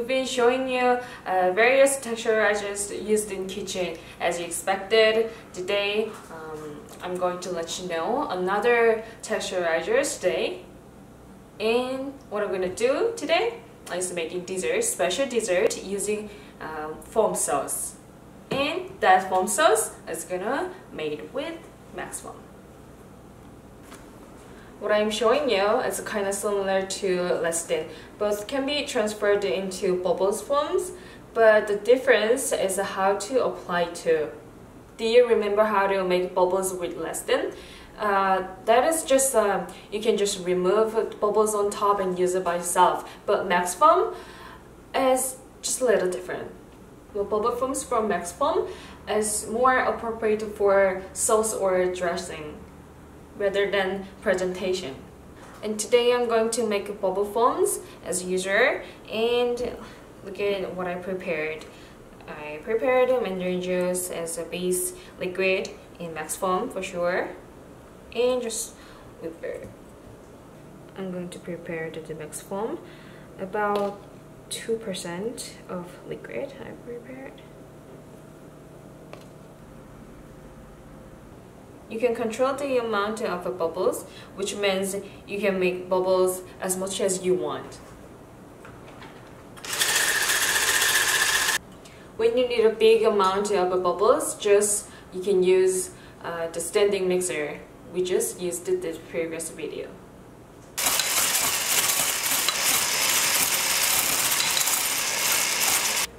we've been showing you various texturizers used in kitchen as you expected. Today I'm going to let you know another texturizers today. And what I'm going to do today is making dessert, special dessert using foam sauce. And that foam sauce is gonna made with Maxfoam. What I'm showing you is kind of similar to Lestin. Both can be transferred into bubbles forms, but the difference is how to apply to. Do you remember how to make bubbles with Lestin? That is just, you can just remove bubbles on top and use it by itself. But Maxfoam is just a little different. The bubble foams from Maxfoam is more appropriate for sauce or dressing rather than presentation. And today I'm going to make bubble foams as usual, and look at what I prepared. I prepared mandarin juice as a base liquid in Maxfoam for sure, and just whip it. I'm going to prepare the Maxfoam about 2% of liquid I prepared. You can control the amount of bubbles, which means you can make bubbles as much as you want. When you need a big amount of bubbles, you can use the standing mixer. We just used it in the previous video.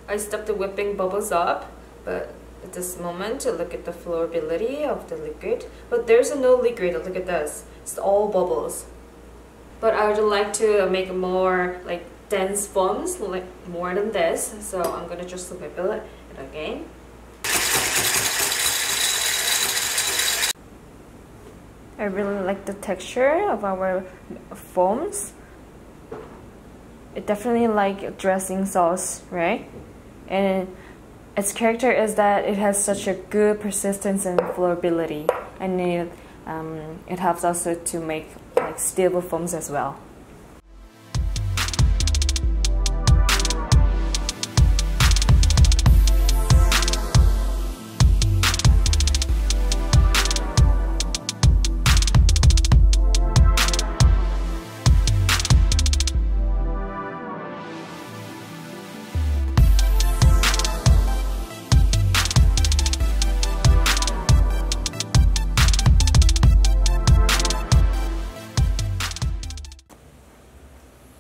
I stopped the whipping bubbles up, but at this moment, look at the flowability of the liquid. But there's no liquid, look at this. It's all bubbles. But I would like to make more like dense foams, like more than this. So I'm gonna just whip it again. I really like the texture of our foams. It definitely like dressing sauce, right? And its character is that it has such a good persistence and flowability, and it helps also to make like stable foams as well.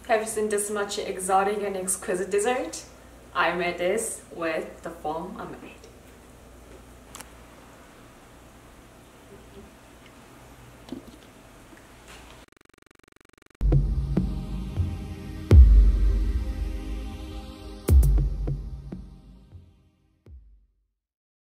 Have you seen this much exotic and exquisite dessert? I made this with the foam I made.